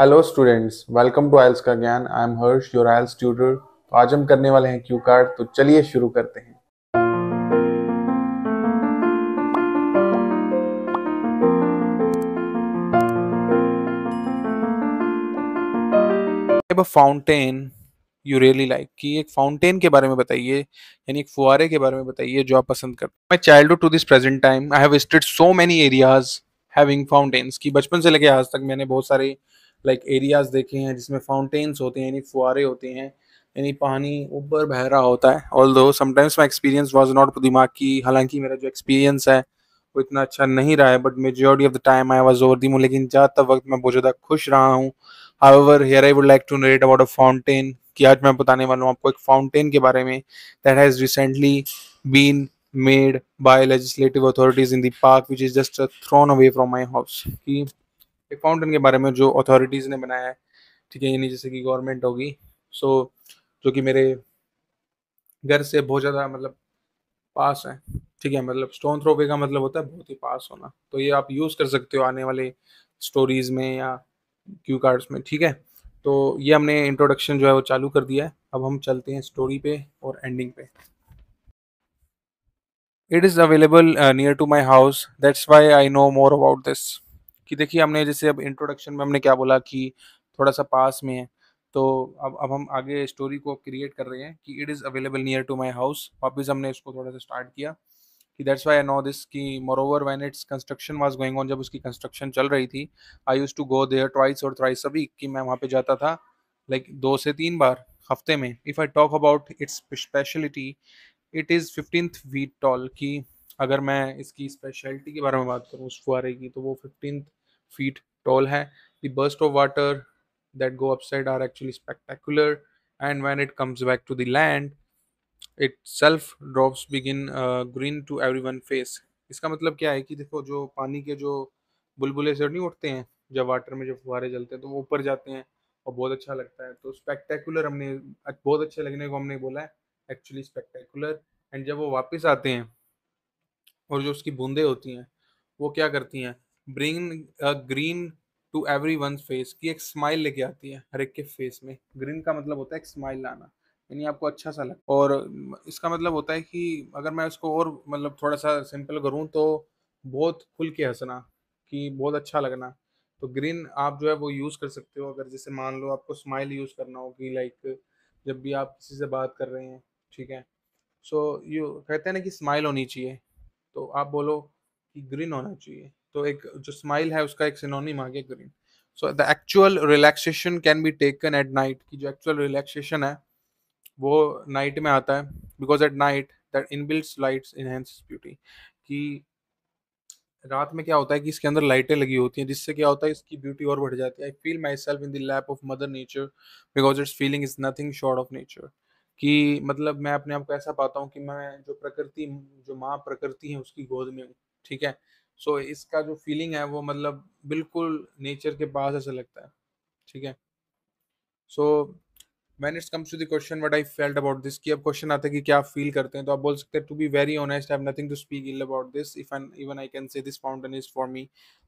Hello students, welcome to IELTS का ज्ञान। I am Harsh, your IELTS tutor. तो आज हम करने वाले हैं क्यू कार्ड। तो चलिए शुरू करते हैं। A fountain you really like कि एक फाउंटेन के बारे में बताइए, यानी एक फुहारे के बारे में बताइए जो आप पसंद करते हैं। My childhood to this present time I have visited so many areas having fountains की बचपन से लेके आज तक मैंने बहुत सारे एरियाज देखे हैं जिसमें फाउंटेन्स होते हैं, यानी फुहारे होते हैं, यानी पानी ऊपर बह रहा होता है। Although sometimes my experience was not दिमाग की, हालांकि मेरा जो एक्सपीरियंस है वो इतना अच्छा नहीं रहा है, but majority of the time I was over the moon. लेकिन ज़्यादातर वक्त मैं बहुत ज़्यादा खुश रहा हूँ। However, here I would like to narrate about a fountain कि आज मैं बताने वाला हूँ आपको एक फाउंटेन के बारे में that has recently been made by legislative authorities in the park which is just thrown away from my house। कि एक फाउंटेन के बारे में जो अथॉरिटीज़ ने बनाया है, ठीक है, यानी जैसे कि गवर्नमेंट होगी, सो जो कि मेरे घर से बहुत ज़्यादा पास है, ठीक है, स्टोन थ्रो अवे का मतलब होता है बहुत ही पास होना। तो ये आप यूज़ कर सकते हो आने वाले स्टोरीज में या क्यू कार्ड्स में, ठीक है। तो ये हमने इंट्रोडक्शन जो है वो चालू कर दिया है। अब हम चलते हैं स्टोरी पे और एंडिंग पे। It is available near to my house, that's why I know more about this. कि देखिए, हमने जैसे अब इंट्रोडक्शन में हमने क्या बोला कि थोड़ा सा पास में है। तो अब हम आगे स्टोरी को क्रिएट कर रहे हैं कि it is available near to my house. वापस हमने इसको थोड़ा सा स्टार्ट किया कि that's why I know this कि moreover when its construction was going on, जब उसकी कंस्ट्रक्शन चल रही थी, I used to go there twice और थ्राइस अ वीक, कि मैं वहाँ पे जाता था 2 से 3 बार हफ्ते में। If I talk about it's speciality, it is 15th feet tall. कि अगर मैं इसकी स्पेशलिटी के बारे में बात करूँ उस फुहारे की, तो वो 15th फीट टॉल है। The burst of water that go upside are actually spectacular, and when it comes back to the land itself drops begin green to everyone face। इसका मतलब क्या है कि देखो, जो पानी के जो बुलबुले से नहीं उठते हैं, जब वाटर में जब फुहारे चलते हैं तो वो ऊपर जाते हैं और बहुत अच्छा लगता है। तो स्पेक्टेकुलर हमने बहुत अच्छे लगने को हमने बोला है, एक्चुअली स्पेक्टेकुलर। एंड जब वो वापस आते हैं और जो उसकी बूंदें होती हैं वो क्या करती हैं, bring a grin to every one face, की एक स्माइल लेके आती है हर एक के फेस में। ग्रीन का मतलब होता है एक स्माइल लाना, यानी आपको अच्छा सा लगता है। और इसका मतलब होता है कि अगर मैं इसको और थोड़ा सा सिंपल करूँ तो बहुत खुल के हंसना, कि बहुत अच्छा लगना। तो ग्रीन आप जो है वो यूज़ कर सकते हो। अगर जैसे मान लो आपको स्माइल यूज़ करना हो कि जब भी आप किसी से बात कर रहे हैं, ठीक है, सो यू कहते हैं ना कि स्माइल होनी चाहिए, तो आप बोलो कि ग्रीन होना चाहिए। तो एक जो स्माइल है उसका एक सिनोनिम आ गया green. So the actual relaxation can be taken at night, की जो एक्चुअल रिलैक्सेशन है वो नाइट में आता है। Because at night that inbuilt lights enhance beauty. कि रात में क्या होता है कि इसके अंदर लाइटें लगी होती हैं, जिससे क्या होता है इसकी ब्यूटी और बढ़ जाती है। I feel my self in the lap of mother nature because it's feeling is nothing short of nature. कि मैं अपने आप को ऐसा पाता हूँ कि मैं जो प्रकृति, जो माँ प्रकृति है उसकी गोद में हूँ, ठीक है। सो इसका जो फीलिंग है वो बिल्कुल नेचर के पास ऐसा लगता है, ठीक है। So when it's comes to the question what I felt about this, कि अब क्वेश्चन आता है कि क्या आप फील करते हैं, तो आप बोल सकते हैं to be very honest I have nothing to speak ill about this, if and even I can say this fountain is for me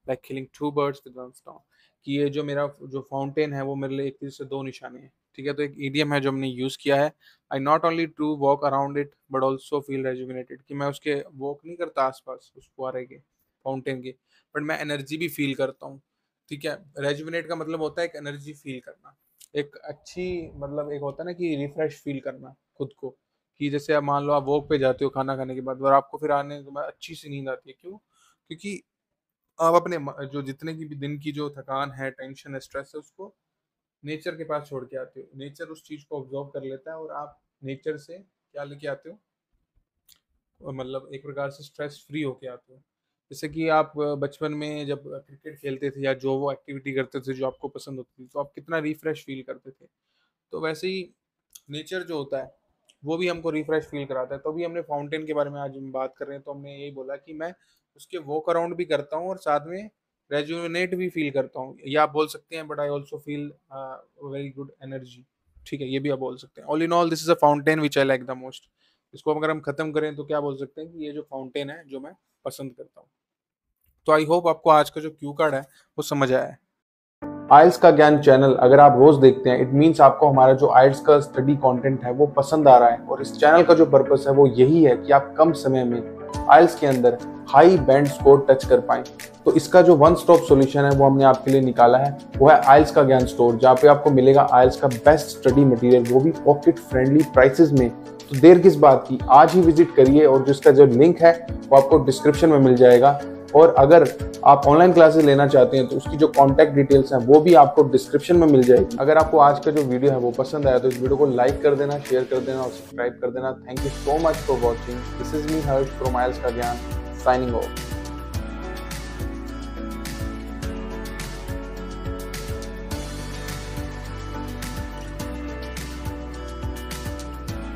like killing two birds with one stone. कि ये जो मेरा जो फाउंटेन है वो मेरे लिए एक तीर से दो निशाने हैं, ठीक है। तो एक ईडियम है जो हमने यूज़ किया है, I not only to walk around it but also feel rejuvenated. कि मैं उसके वॉक नहीं करता आसपास उस फुहारे के, फाउंटेन के, बट मैं एनर्जी भी फील करता हूँ, ठीक है। रेजुविनेट का मतलब होता है एक एनर्जी फील करना, एक अच्छी, एक होता है ना कि रिफ्रेश फील करना खुद को। कि जैसे आप मान लो आप वॉक पे जाते हो खाना खाने के बाद और आपको फिर आने के बाद अच्छी सी नींद आती है, क्यों? क्योंकि आप अपने जो जितने की भी दिन की जो थकान है, टेंशन है, स्ट्रेस है, उसको नेचर के पास छोड़ के आते हो। नेचर उस चीज को ऑब्जॉर्व कर लेता है और आप नेचर से क्या लेके आते हो, और एक प्रकार से स्ट्रेस फ्री होके आते हो। जैसे कि आप बचपन में जब क्रिकेट खेलते थे या जो वो एक्टिविटी करते थे जो आपको पसंद होती थी, तो आप कितना रिफ्रेश फील करते थे। तो वैसे ही नेचर जो होता है वो भी हमको रिफ्रेश फील कराता है। तो अभी हमने फाउंटेन के बारे में आज हम बात कर रहे हैं, तो हमने यही बोला कि मैं उसके वॉक अराउंड भी करता हूँ और साथ में रेजुनेट भी फील करता हूँ, या आप बोल सकते हैं but I also feel very good energy, ठीक है। ये भी आप बोल सकते हैं। All in all this is a fountain which I like the most. इसको अगर हम खत्म करें तो क्या बोल सकते हैं कि ये जो फाउंटेन है जो मैं पसंद करता हूँ। तो आई होप आपको आज का जो क्यू कार्ड है वो समझ आया है। आइल्स का ज्ञान चैनल अगर आप रोज देखते हैं, इट मीन्स आपको हमारा जो आइल्स का स्टडी कंटेंट है वो पसंद आ रहा है। और इस चैनल का जो पर्पस है वो यही है कि आप कम समय में आइल्स के अंदर हाई बैंड स्कोर टच कर पाएं। तो इसका जो वन स्टॉप सॉल्यूशन है वो हमने आपके लिए निकाला है, वो है आइल्स का ज्ञान स्टोर, जहाँ पे आपको मिलेगा आइल्स का बेस्ट स्टडी मटेरियल, वो भी पॉकेट फ्रेंडली प्राइसेस में। तो देर किस बात की, आज ही विजिट करिए और जिसका जो लिंक है वो आपको डिस्क्रिप्शन में मिल जाएगा। और अगर आप ऑनलाइन क्लासेस लेना चाहते हैं तो उसकी जो कॉन्टैक्ट डिटेल्स हैं वो भी आपको डिस्क्रिप्शन में मिल जाएगी। अगर आपको आज का जो वीडियो है वो पसंद आया तो इस वीडियो को लाइक कर देना, शेयर कर देना और सब्सक्राइब कर देना। Thank you so much for watching. This is me Harsh from आइल्स का ज्ञान, साइनिंग ऑफ।